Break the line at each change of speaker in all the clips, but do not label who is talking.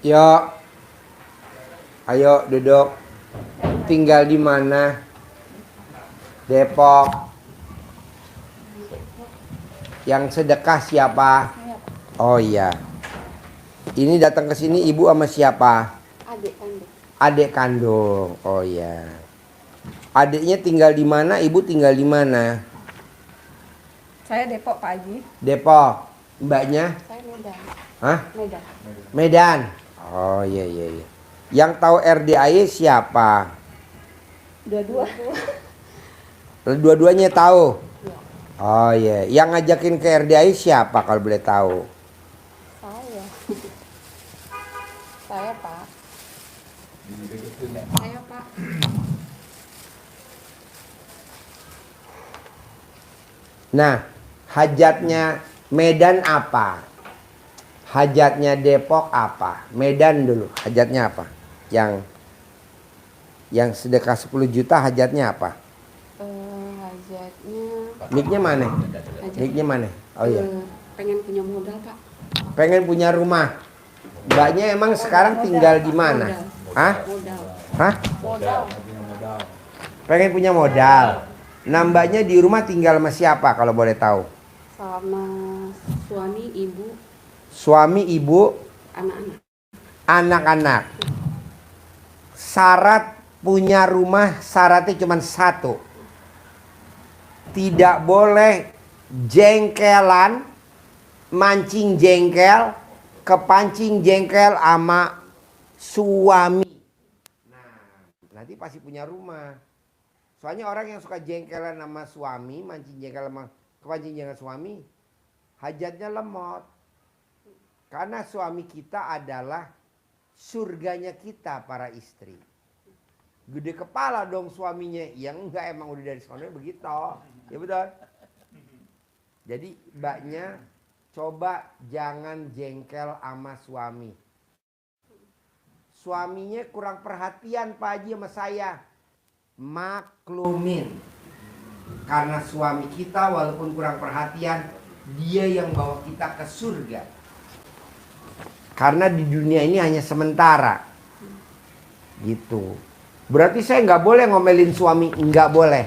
Yuk, ayo duduk. Tinggal di mana? Depok. Yang sedekah siapa? Oh iya. Ini datang ke sini ibu sama siapa?
Adik kandung.
Adik kandung. Oh iya. Adiknya tinggal di mana? Ibu tinggal di mana?
Saya Depok, Pak Haji.
Depok. Mbaknya?
Saya Medan.
Hah?
Medan.
Medan. Oh iya iya iya. Yang tahu RDAY siapa?
Dua-dua.
Dua-duanya tahu.
Ya.
Oh iya. Yang ngajakin ke RDAY siapa kalau boleh tahu?
Saya. Saya, Pak. Saya, Pak.
Nah, hajatnya Medan apa? Hajatnya Depok apa? Medan dulu, hajatnya apa? Yang sedekah 10 juta hajatnya apa?
Hajatnya.
Mic-nya mana?
Hajat,
Mic-nya mana? Oh iya.
pengen punya modal, Pak.
Pengen punya rumah. Mbaknya emang sekarang tinggal di mana? Hah?
Modal.
Hah?
Modal.
Pengen punya modal. Nah, mbaknya di rumah tinggal sama siapa kalau boleh tahu?
Sama suami, ibu,
Suami, ibu,
anak-anak.
anak-anak. Syarat punya rumah syaratnya cuma satu. Tidak boleh jengkelan, mancing jengkel, kepancing jengkel sama suami. Nah, nanti pasti punya rumah. Soalnya orang yang suka jengkelan sama suami, mancing jengkel sama kepancing jengkel suami, hajatnya lemot. Karena suami kita adalah surganya kita para istri. Gede kepala dong suaminya. Yang enggak emang udah dari sana begitu. Ya betul. Jadi mbaknya coba jangan jengkel sama suami. Suaminya kurang perhatian Pak Haji sama saya. Maklumin. Karena suami kita walaupun kurang perhatian, dia yang bawa kita ke surga. Karena di dunia ini hanya sementara. Gitu. Berarti saya nggak boleh ngomelin suami, nggak boleh.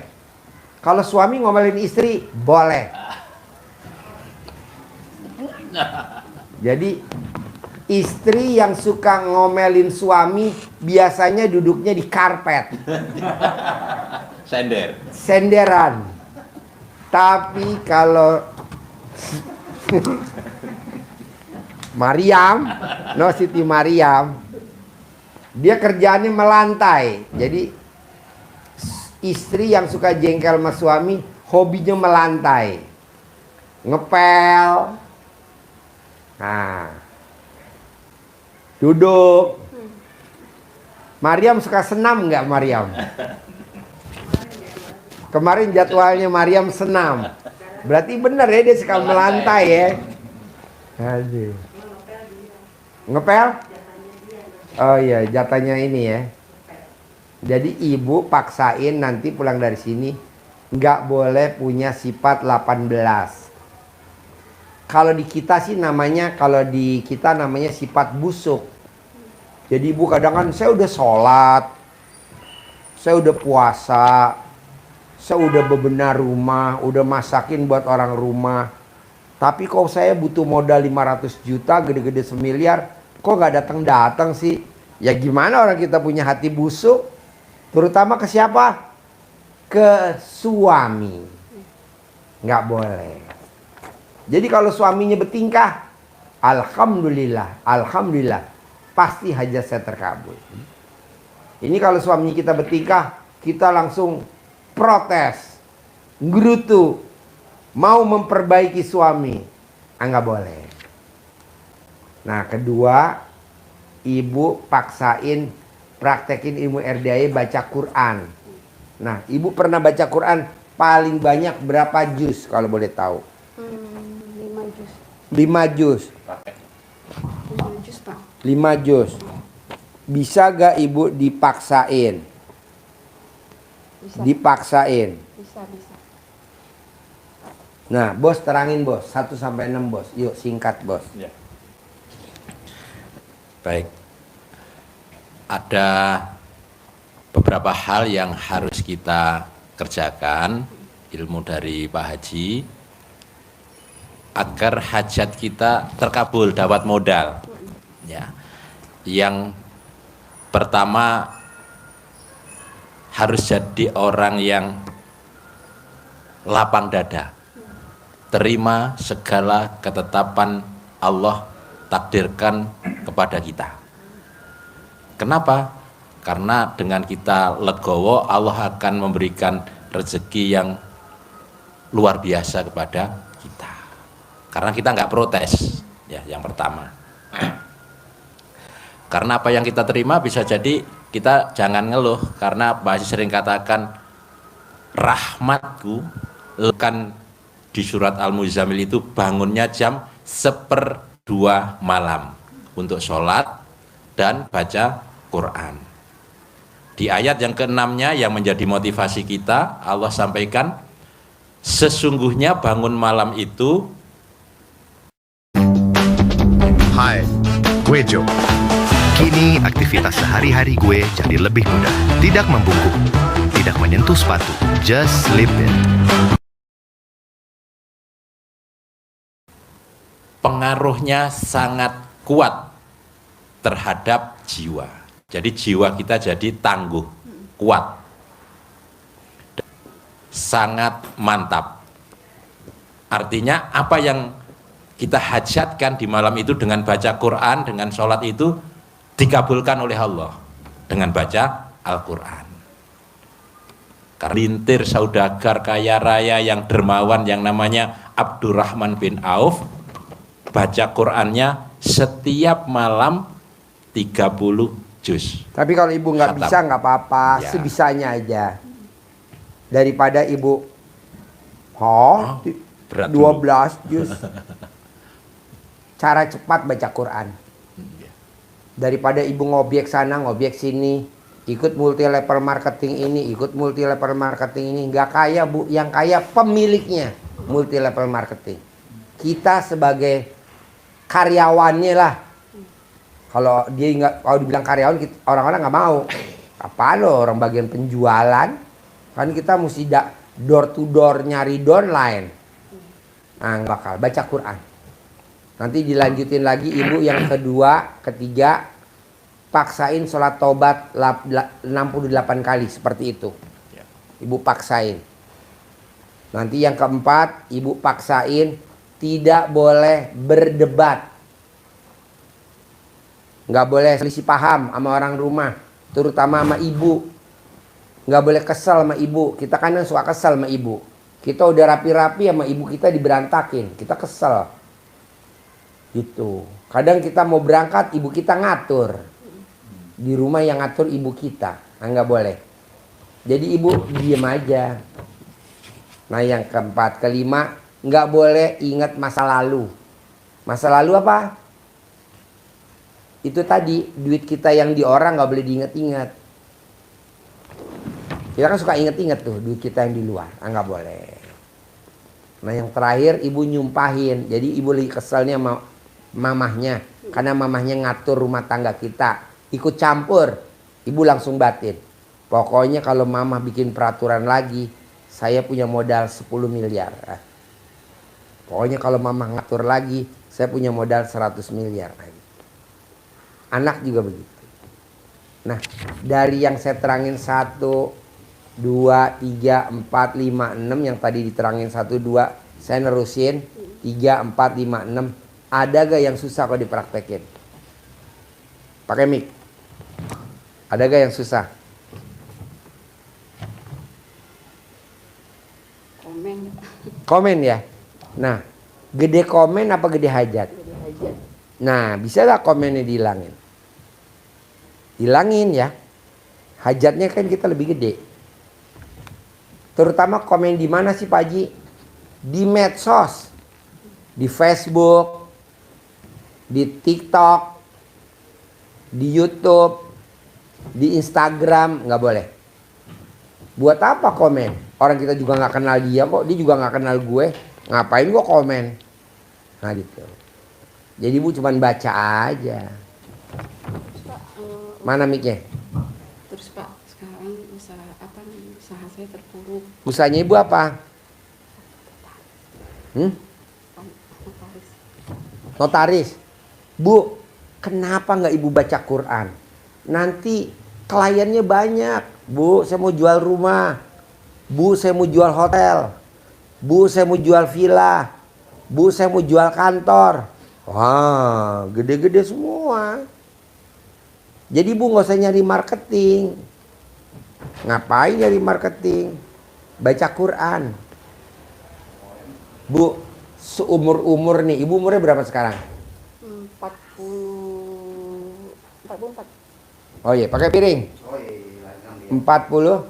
Kalau suami ngomelin istri, boleh. Jadi istri yang suka ngomelin suami biasanya duduknya di karpet. Senderan. Tapi kalau Mariam, no Siti Mariam, dia kerjaannya melantai. Jadi istri yang suka jengkel sama suami, hobinya melantai, ngepel. Nah, duduk. Mariam suka senam nggak Mariam? Kemarin jadwalnya Mariam senam. Berarti bener ya dia suka melantai ya. Aduh. Ngepel? Oh iya, jatahnya ini ya. Jadi ibu paksain nanti pulang dari sini nggak boleh punya sifat 18. Kalau di kita sih namanya, kalau di kita namanya sifat busuk. Jadi ibu kadang kan saya udah sholat, saya udah puasa, saya udah bebenah rumah, udah masakin buat orang rumah. Tapi kok saya butuh modal 500 juta, gede-gede semiliar, kok nggak datang-datang sih? Ya gimana orang kita punya hati busuk? Terutama ke siapa? Ke suami. Nggak boleh. Jadi kalau suaminya bertingkah, alhamdulillah, alhamdulillah, pasti hajat saya terkabul. Ini kalau suami kita bertingkah, kita langsung protes, gerutu, mau memperbaiki suami, nggak boleh. Nah, kedua, ibu paksain praktekin ilmu RDAY baca Quran. Nah, ibu pernah baca Quran paling banyak berapa juz kalau boleh tahu?
5 juz.
5 juz.
5 juz, Pak.
5 juz. Bisa gak ibu dipaksain?
Bisa.
Dipaksain.
Bisa.
Nah, bos terangin bos, 1 sampai 6 bos. Yuk singkat bos.
Ya. Baik, ada beberapa hal yang harus kita kerjakan, ilmu dari Pak Haji, agar hajat kita terkabul, dapat modal. Ya. Yang pertama, harus jadi orang yang lapang dada, terima segala ketetapan Allah takdirkan kepada kita. Kenapa? Karena dengan kita legowo, Allah akan memberikan rezeki yang luar biasa kepada kita. Karena kita nggak protes, ya yang pertama. Karena apa yang kita terima bisa jadi kita jangan ngeluh, karena Pak Haji sering katakan rahmatku kan di surat Al-Muzammil itu bangunnya jam 1/2 malam untuk sholat dan baca Quran. Di ayat yang ke-6-nya yang menjadi motivasi kita, Allah sampaikan sesungguhnya bangun malam itu.
Hai, gue Joe. Kini aktivitas sehari-hari gue jadi lebih mudah. Tidak membungkuk, tidak menyentuh sepatu, just sleep in.
Pengaruhnya sangat kuat terhadap jiwa. Jadi jiwa kita jadi tangguh, kuat, sangat mantap. Artinya apa yang kita hajatkan di malam itu dengan baca Quran, dengan sholat itu dikabulkan oleh Allah dengan baca Al-Quran. Karena lintir saudagar kaya raya yang dermawan yang namanya Abdurrahman bin Auf, baca Qurannya setiap malam 30 juz.
Tapi kalau ibu nggak
Khatam.
bisa nggak apa-apa,
Ya.
sebisanya aja. Daripada ibu,
Berat
12 juz. Cara cepat baca Quran. Daripada ibu ngobjek sana, ngobjek sini, ikut multi level marketing ini, ikut multi level marketing ini, nggak kaya bu, yang kaya pemiliknya multi level marketing. Kita sebagai karyawannya lah. Kalau dia nggak, kalau dibilang karyawan, orang-orang nggak mau. Apa lo orang bagian penjualan? Kan kita mesti door to door nyari downline. Nah, nggak bakal baca Quran. Nanti dilanjutin lagi ibu yang kedua, ketiga, paksain sholat taubat 68 kali seperti itu. Ibu paksain. Nanti yang keempat, ibu paksain tidak boleh berdebat. Nggak boleh selisih paham sama orang rumah, terutama sama ibu. Nggak boleh kesel sama ibu. Kita kan suka kesel sama ibu. Kita udah rapi-rapi sama ibu kita diberantakin, kita kesel. Gitu. Kadang kita mau berangkat, ibu kita ngatur. Di rumah yang ngatur ibu kita. Nah, nggak boleh. Jadi ibu diem aja. Nah yang keempat, kelima, nggak boleh ingat masa lalu. Masa lalu apa? Itu tadi, duit kita yang di orang nggak boleh diingat-ingat. Kita kan suka inget-inget tuh duit kita yang di luar. Ah, nggak boleh. Nah yang terakhir, ibu nyumpahin. Jadi ibu lagi keselnya sama mamahnya. Karena mamahnya ngatur rumah tangga kita. Ikut campur. Ibu langsung batin. Pokoknya kalau mamah bikin peraturan lagi, saya punya modal 10 miliar. Pokoknya kalau mamah ngatur lagi, saya punya modal 100 miliar. Anak juga begitu. Nah, dari yang saya terangin 1, 2, 3, 4, 5, 6 yang tadi diterangin 1, 2, saya nerusin 3, 4, 5, 6. Ada gak yang susah kalau dipraktekin? Pakai mic. Ada gak yang susah?
Komen.
Komen ya. Nah, gede komen apa gede hajat?
Jadi hajat.
Nah, bisa gak komennya dihilangin? Hilangin ya. Hajatnya kan kita lebih gede. Terutama komen di mana sih Pak Haji? Di medsos. Di Facebook, di TikTok, di YouTube, di Instagram, nggak boleh. Buat apa komen? Orang kita juga nggak kenal dia kok, dia juga nggak kenal gue. Ngapain gue komen? Nah gitu. Jadi ibu cuma baca aja.
Pak,
Mana mic-nya?
Terus Pak, sekarang usaha apa nih? Usaha saya terpuruk.
Usahanya ibu apa?
Notaris.
Notaris. Bu, kenapa nggak ibu baca Quran? Nanti kliennya banyak. Bu, saya mau jual rumah. Bu, saya mau jual hotel. Bu, saya mau jual villa. Bu, saya mau jual kantor. Wah, gede-gede semua. Jadi bu nggak usah nyari marketing. Ngapain nyari marketing? Baca Quran. Bu, seumur-umur nih, ibu umurnya berapa sekarang?
44.
Oh iya, pakai piring. 40,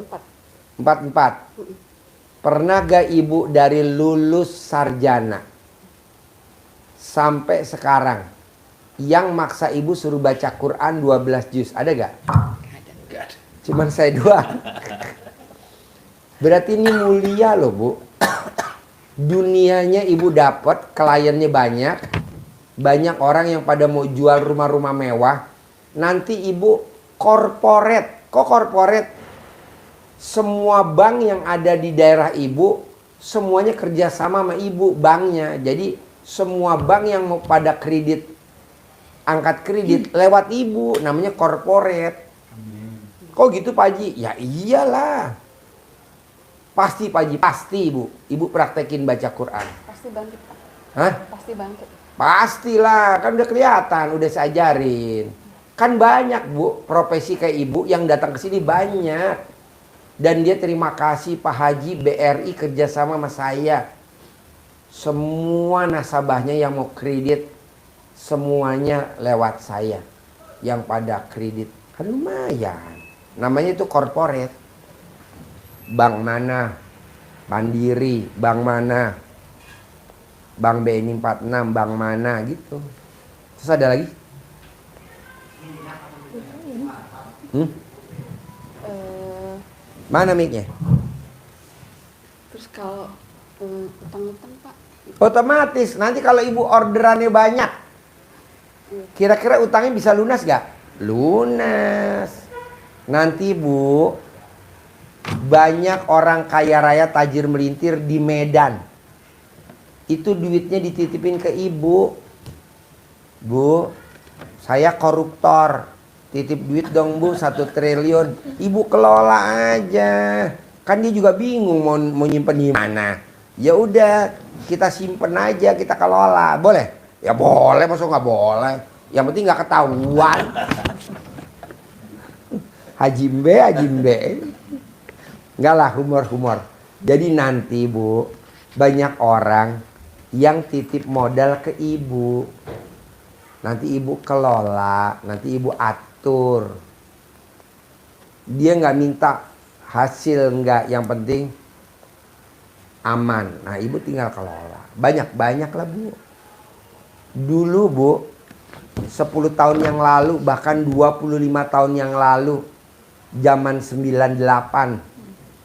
44. Pernah gak ibu dari lulus sarjana sampai sekarang yang maksa ibu suruh baca Quran 12 juz? Ada gak?
Enggak ada.
Cuman saya doang. Berarti ini mulia loh bu. Dunianya ibu dapat, kliennya banyak. Banyak orang yang pada mau jual rumah-rumah mewah. Nanti ibu korporat. Kok korporat? Semua bank yang ada di daerah ibu, semuanya kerjasama sama ibu banknya. Jadi semua bank yang mau pada kredit, angkat kredit lewat ibu, namanya korporat. Kok gitu Pak Haji? Ya iyalah. Pasti Pak Haji, pasti ibu. Ibu praktekin baca Quran.
Pasti bangkit Pak.
Hah?
Pasti bangkit.
Pastilah, kan udah kelihatan, udah saya ajarin. Kan banyak bu, profesi kayak ibu yang datang ke sini banyak. Dan dia terima kasih Pak Haji BRI kerjasama sama saya. Semua nasabahnya yang mau kredit, semuanya lewat saya. Yang pada kredit, kan lumayan. Namanya itu korporat. Bank mana? Mandiri, bank mana? Bank BNI 46, bank mana gitu. Terus ada lagi? Mana mic-nya?
Terus kalau utang-utang Pak,
Otomatis nanti kalau ibu orderannya banyak, kira-kira utangnya bisa lunas gak? Lunas. Nanti bu, banyak orang kaya raya tajir melintir di Medan. Itu duitnya dititipin ke ibu. Bu, saya koruptor. Titip duit dong bu, 1 triliun. Ibu kelola aja. Kan dia juga bingung mau nyimpen di mana. Ya udah, kita simpen aja, kita kelola. Boleh? Ya boleh, masa nggak boleh. Yang penting nggak ketahuan. Hajimbe. Enggak lah, humor. Jadi nanti bu, banyak orang yang titip modal ke ibu. Nanti ibu kelola, nanti ibu atur. Dia nggak minta hasil nggak, yang penting aman. Nah ibu tinggal kelola. Banyak lah bu. Dulu bu, 10 tahun yang lalu, bahkan 25 tahun yang lalu, zaman 98,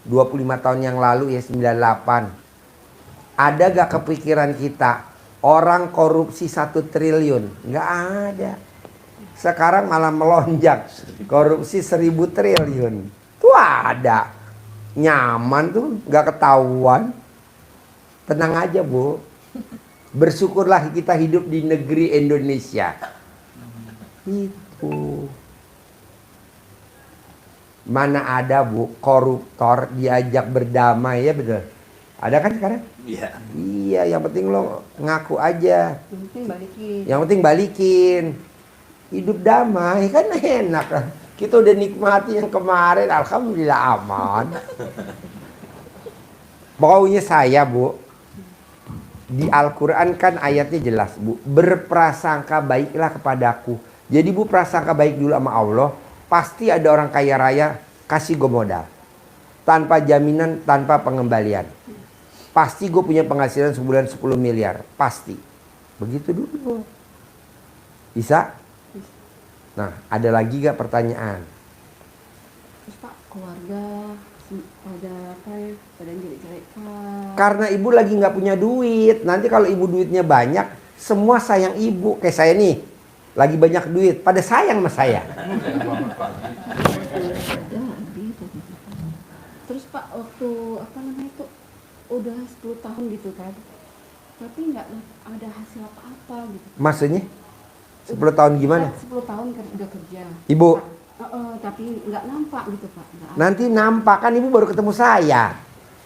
25 tahun yang lalu ya 98. Ada gak kepikiran kita orang korupsi 1 triliun? Nggak ada. Sekarang malah melonjak, korupsi 1000 triliun. Tuh ada. Nyaman tuh, nggak ketahuan. Tenang aja bu. Bersyukurlah kita hidup di negeri Indonesia. Itu. Mana ada bu koruptor diajak berdamai, ya betul. Ada kan sekarang?
Iya.
Iya, yang penting lo ngaku aja.
yang penting balikin.
Yang penting balikin. Hidup damai kan enak. Kita udah nikmati yang kemarin, alhamdulillah aman. Pokoknya saya bu, di Al-Quran kan ayatnya jelas bu, berprasangka baiklah kepadaku. Jadi bu prasangka baik dulu sama Allah. Pasti ada orang kaya raya kasih gue modal tanpa jaminan, tanpa pengembalian. Pasti gue punya penghasilan sebulan 10 miliar. Pasti. Begitu dulu. Bisa? Nah, ada lagi gak pertanyaan?
Terus Pak, keluarga pada apa ya? Pada jelek-jelek Pak.
Karena ibu lagi gak punya duit. Nanti kalau ibu duitnya banyak, semua sayang ibu. Kayak saya nih. lagi banyak duit, pada sayang sama saya.
Gitu. Terus Pak, waktu apa namanya itu udah 10 tahun gitu kan, tapi nggak ada hasil apa-apa gitu.
Maksudnya 10 tahun gimana?
10 tahun kan udah kerja.
Ibu?
Tapi nggak nampak gitu Pak. Nggak ada.
Nanti nampak, kan ibu baru ketemu saya.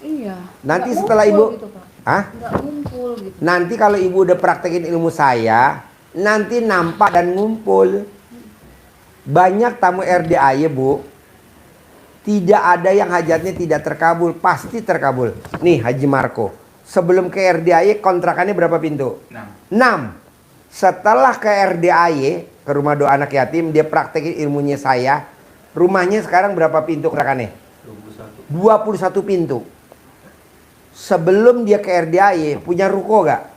Iya.
Nanti
Nggak
setelah
ngumpul
ibu,
gitu, Pak.
Hah?
Nggak ngumpul gitu.
Nanti kalau ibu udah praktekin ilmu saya, nanti nampak dan ngumpul. Banyak tamu RDAY bu, tidak ada yang hajatnya tidak terkabul, pasti terkabul. Nih Haji Marco, sebelum ke RDAY kontrakannya berapa pintu? 6. Setelah ke RDAY, ke rumah doa anak yatim, dia praktekin ilmunya saya. Rumahnya sekarang berapa pintu kontrakannya? 21 pintu. Sebelum dia ke RDAY, punya ruko gak?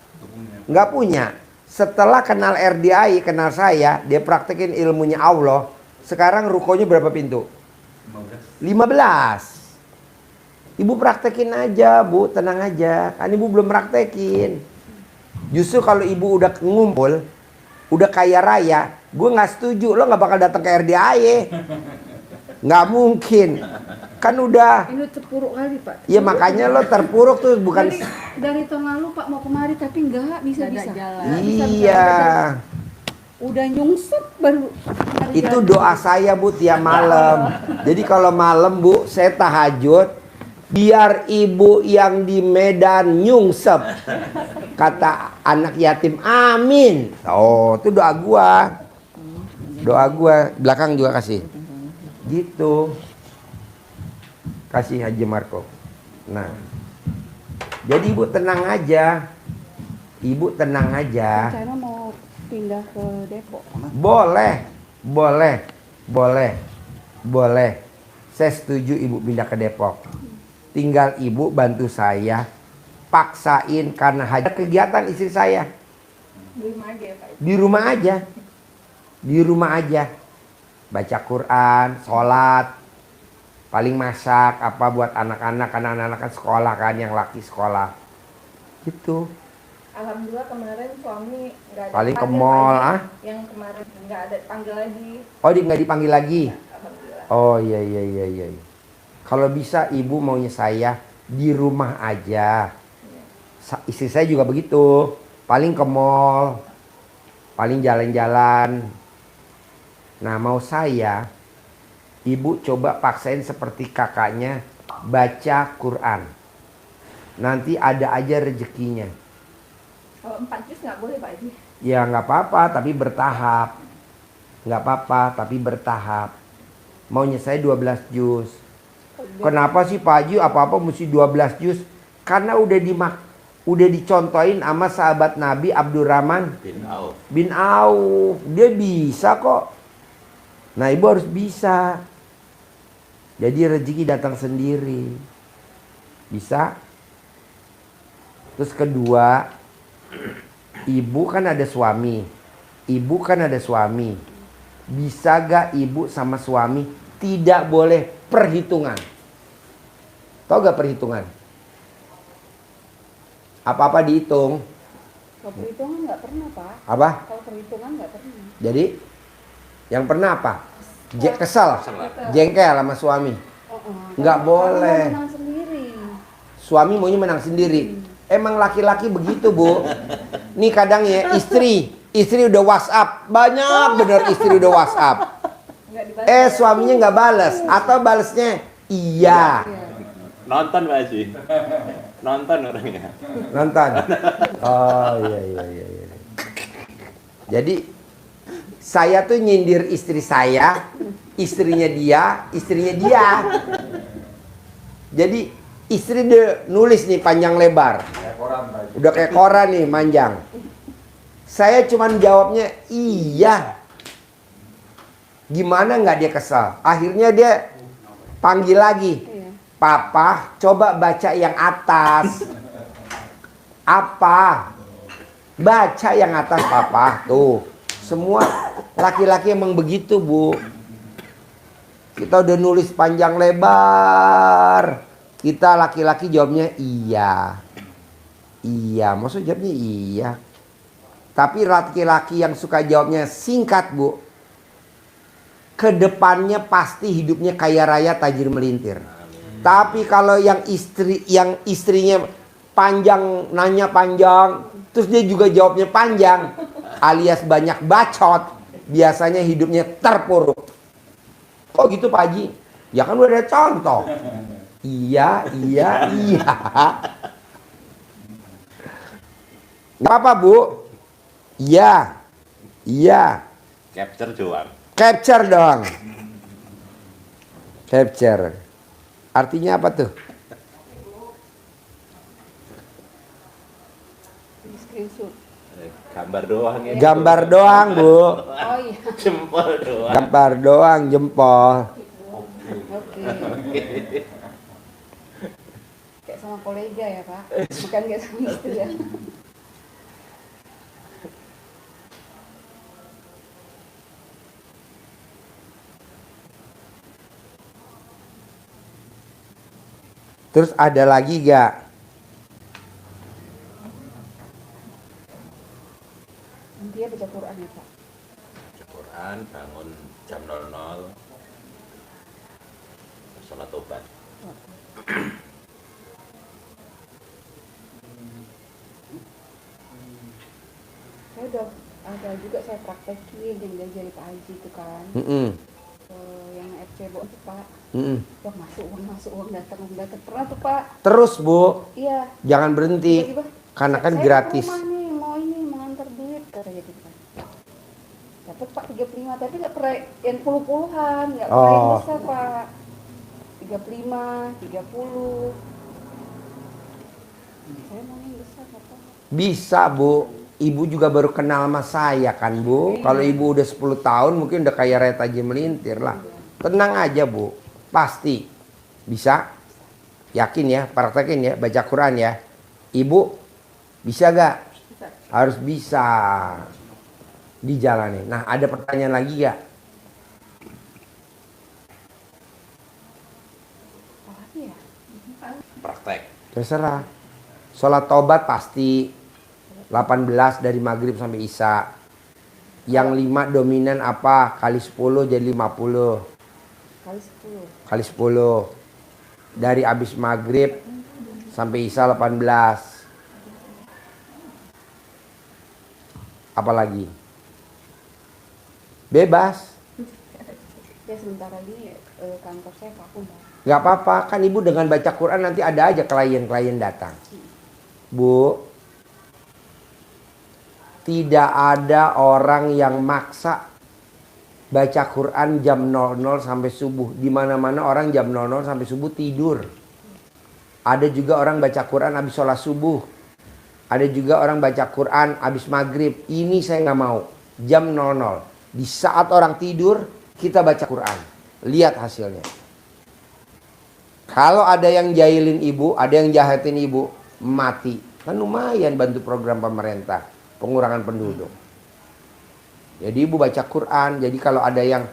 Nggak punya. Setelah kenal RDAY, kenal saya, dia praktekin ilmunya Allah. Sekarang rukonya berapa pintu? 15. Ibu praktekin aja bu, tenang aja. Kan ibu belum praktekin. Justru kalau ibu udah ngumpul, udah kaya raya, gue nggak setuju. Lo nggak bakal datang ke RDAY. Nggak mungkin. Kan udah.
Ini terpuruk kali Pak.
Iya makanya lo terpuruk tuh bukan.
Dari tahun lalu Pak mau kemari tapi nggak bisa.
Iya.
Udah nyungsep baru.
Itu doa saya bu tiap malam. Jadi kalau malam bu saya tahajud, biar ibu yang di Medan nyungsep. Kata anak yatim amin. Oh itu doa gua. Doa gua belakang juga kasih. Gitu. Kasih Haji Marco. Nah. Jadi ibu tenang aja. Ibu tenang aja.
Rencana mau pindah ke Depok.
Boleh. Saya setuju ibu pindah ke Depok. Tinggal ibu bantu saya. Paksain karena hajat kegiatan istri saya.
Di rumah aja ya Pak.
Di rumah aja. Di rumah aja. Baca Quran, sholat. Paling masak apa buat anak-anak. Karena anak-anak kan sekolah kan, yang laki sekolah. Gitu.
Alhamdulillah kemarin suami nggak ada
Paling ke
panggil
mall,
lagi.
ah?
Yang kemarin nggak ada panggil lagi.
Oh nggak dipanggil lagi?
Alhamdulillah.
Oh iya. Kalau bisa ibu maunya saya di rumah aja. Istri saya juga begitu. Paling ke mall. Paling jalan-jalan. Nah mau saya, ibu coba paksain seperti kakaknya baca Quran. Nanti ada aja rezekinya.
Kalau 4 juz nggak boleh Pak Haji.
Ya nggak apa-apa tapi bertahap. Nggak apa-apa tapi bertahap. Maunya saya 12 juz. Kenapa sih Pak Haji apa-apa mesti 12 juz? Karena udah dicontohin sama sahabat Nabi Abdurrahman bin Auf. Dia bisa kok. Nah ibu harus bisa. Jadi rezeki datang sendiri. Bisa. Terus kedua, ibu kan ada suami. Bisa gak ibu sama suami tidak boleh perhitungan? Tahu gak perhitungan? Apa-apa dihitung.
Kalau perhitungan nggak pernah Pak.
Apa?
Kalau perhitungan nggak pernah.
Jadi yang pernah apa? Kesel, jengkel sama suami. Nggak boleh.
Mau menang sendiri.
Suami maunya menang sendiri. Emang laki-laki begitu bu. Nih kadang ya istri udah WhatsApp, banyak bener istri udah WhatsApp. Suaminya nggak bales atau balesnya iya.
Nonton Pak Haji. Nonton orangnya.
Nonton. Oh iya. Jadi saya tuh nyindir istri saya, istrinya dia. Jadi istri dia nulis nih panjang lebar. Udah kayak koran nih panjang. Saya cuman jawabnya iya. Gimana nggak dia kesal? Akhirnya dia panggil lagi. Papa, coba baca yang atas. Apa? Baca yang atas papa. Tuh. Semua laki-laki emang begitu bu. Kita udah nulis panjang lebar. Kita laki-laki jawabnya iya. Iya, maksud jawabnya iya. Tapi laki-laki yang suka jawabnya singkat, Bu, kedepannya pasti hidupnya kaya raya, tajir melintir. Tapi kalau yang istrinya panjang, nanya panjang, terus dia juga jawabnya panjang, alias banyak bacot, biasanya hidupnya terpuruk. Kok gitu Pak Haji? Ya kan udah ada contoh. Iya. Gak apa Bu? Iya.
Capture doang.
Capture dong. Capture. Artinya apa tuh?
Di screenshot.
Gambar doang ya.
Gambar doang, Bu.
Oh iya.
Jempol doang.
Gambar doang, jempol.
Oke. Kayak sama kolega ya Pak, bukan kayak sama istri ya.
Terus ada lagi gak?
Dia baca Quran ya Pak.
Baca Quran, bangun jam 00, sholat tobat.
Saya udah ada juga saya praktekin yang diajari Pak Haji itu kan. Yang FC Bo itu Pak. Wah, masuk uang datang pernah tuh Pak.
Terus Bu,
Iya.
jangan berhenti.
Tiba-tiba,
Karena kan
saya
gratis.
ke rumah nih, mau nganter duit katanya gitu kan. Dapat Pak 35, tapi nggak pernah yang puluh-puluhan, nggak pernah yang
Oh.
besar Pak. 35, 30. Saya mau yang besar Pak.
Bisa Bu. Ibu juga baru kenal sama saya kan Bu. Kalau Ibu udah 10 tahun mungkin udah kaya raya tajir melintir lah. Tenang aja Bu. Pasti. Bisa? Yakin ya? Praktekin ya? Baca Quran ya? Ibu bisa gak? Harus bisa. Dijalani. Nah, ada pertanyaan lagi gak?
Apa ya?
Praktek.
Terserah. Sholat taubat pasti 18 dari maghrib sampai isya. Yang 5 dominan apa? Kali 10 jadi 50.
Kali 10.
Kali 10. Dari abis maghrib sampai isya 18. Apalagi? Bebas.
Ya sementara ini kantor saya vakum Pak.
Gak apa-apa. Kan ibu dengan baca Quran nanti ada aja klien-klien datang. Bu, tidak ada orang yang maksa baca Quran jam 00 sampai subuh. Di mana-mana orang jam 00 sampai subuh tidur. Ada juga orang baca Quran habis sholat subuh. Ada juga orang baca Quran habis maghrib. Ini saya nggak mau. Jam 00. Di saat orang tidur, kita baca Quran. Lihat hasilnya. Kalau ada yang jahilin ibu, ada yang jahatin ibu, mati. Kan lumayan bantu program pemerintah. Pengurangan penduduk. Jadi ibu baca Quran. Jadi kalau ada yang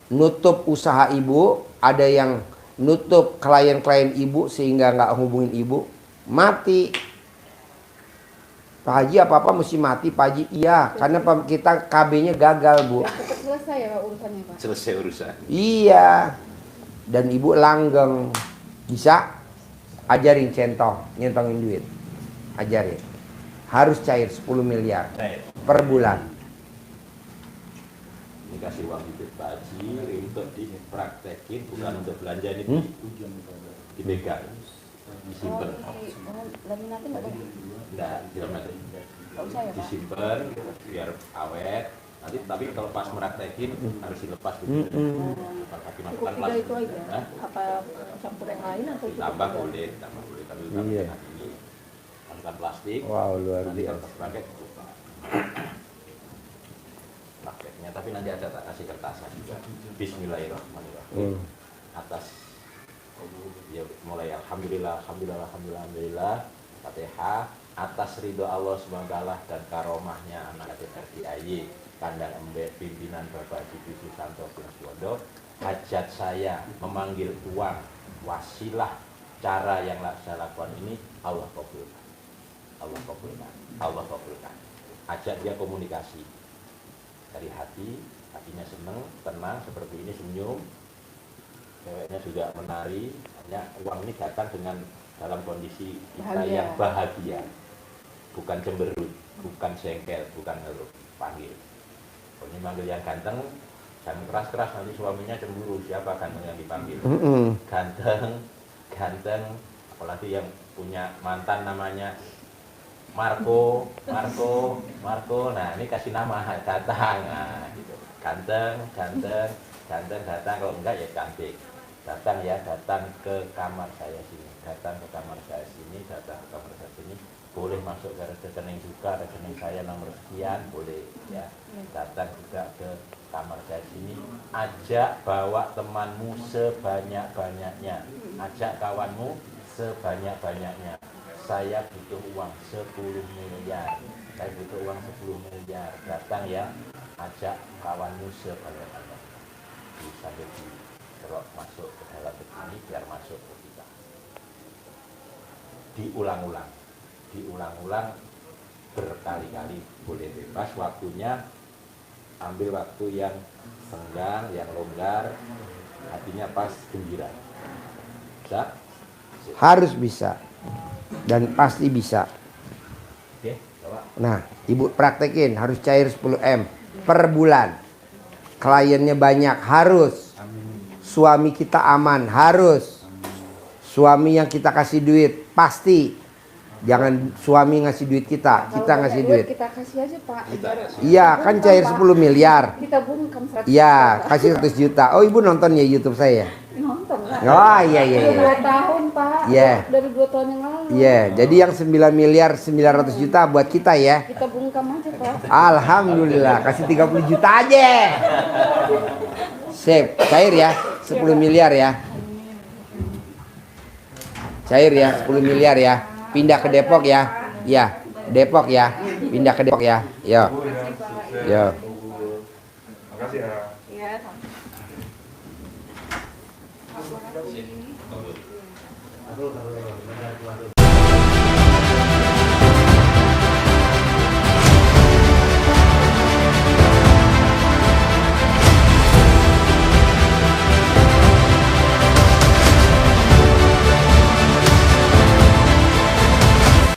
nutup usaha ibu, ada yang nutup klien-klien ibu sehingga nggak hubungin ibu, mati. Pak Haji apa-apa mesti mati Pak Haji. Iya, karena kita KB-nya gagal Bu.
Cepat selesai ya Pak urusannya Pak.
Selesai urusan.
Iya. Dan ibu langgeng. Bisa? Ajarin centong, nyentongin duit. Ajarin. Harus cair 10 miliar per bulan.
Ini kasih uang duit Pak Haji untuk dipraktekin, bukan untuk belanja ini. Dipegang, disimpan.
Laminatin nggak boleh?
Enggak, dilaminatin.
Nggak usah ya Pak?
Disimpan biar awet. Nanti tapi kalau pas meraktekin harus dilepas dulu. Pakai
Cukup
masukan
3
plastik.
itu aja.
Hah?
Apa campur yang lain atau cukup
Tambah
3?
boleh, tambah boleh. Tapi
Iya.
nanti masukan plastik.
Wow, luar
Nanti kalau
biasa.
pakai prakteknya, tapi nanti ada tak kasih kertasan juga. Bismillahirrahmanirrahim. Atas ya mulai alhamdulillah, Fatihah atas ridho Allah SWT dan karomahnya anak RDIY Kandang Embet pimpinan Bapak Haji Susanto bin Suwondo, hajat saya memanggil uang wasilah cara yang saya lakukan ini Allah kabulkan. ajak dia komunikasi dari hati, hatinya seneng, tenang seperti ini, senyum, ceweknya juga menari, hanya uang ini datang dengan dalam kondisi kita
Bahagia.
yang bahagia, bukan cemberut, bukan jengkel, bukan ngeluh, panggil. Oh, ini manggil yang ganteng, jangan keras-keras, nanti suaminya cemburu, siapa ganteng yang dipanggil? Ganteng, ganteng, apalagi yang punya mantan namanya Marco, nah ini kasih nama, datang, nah, gitu. Ganteng, datang, kalau enggak ya cantik. Datang ya, datang ke kamar saya sini, datang ke kamar saya sini, boleh masuk ke rekening juga, rekening saya nomor sekian, boleh ya. Datang juga ke kamar saya sini, ajak bawa temanmu sebanyak-banyaknya, ajak kawanmu sebanyak-banyaknya. Saya butuh uang 10 miliar, saya butuh uang 10 miliar, datang ya, ajak kawanmu sebanyak-banyaknya. Sambil terus masuk ke dalam begini biar masuk ke kita. Diulang-ulang berkali-kali, boleh bebas waktunya, ambil waktu yang senggang, yang longgar, hatinya pas gembira. Bisa?
Harus bisa dan pasti bisa.
Oke, coba.
Nah, ibu praktekin, harus cair 10M per bulan. Kliennya banyak, harus. Suami kita aman, harus. Suami yang kita kasih duit, pasti. Jangan suami ngasih duit kita
Kalau
ngasih
banyak
duit.
Kita kasih aja Pak.
Iya, kan cair 10 miliar.
Kita bungkam 100
Iya,
juta.
kasih 100 juta. Oh, ibu nonton ya YouTube saya?
Nonton lah.
Oh, iya.
Udah 2 tahun Pak.
Iya.
Dari 2 tahun yang lalu.
Iya, jadi yang 9 miliar 900 juta buat kita ya.
Kita bungkam aja Pak.
Alhamdulillah, kasih 30 juta aja. Sip, cair ya, 10 miliar ya. Cair ya, 10 miliar ya. Pindah ke Depok ya. Ya, Depok ya. Pindah ke Depok ya. Yo. Yo.
Makasih ya.
Iya.
Taruh.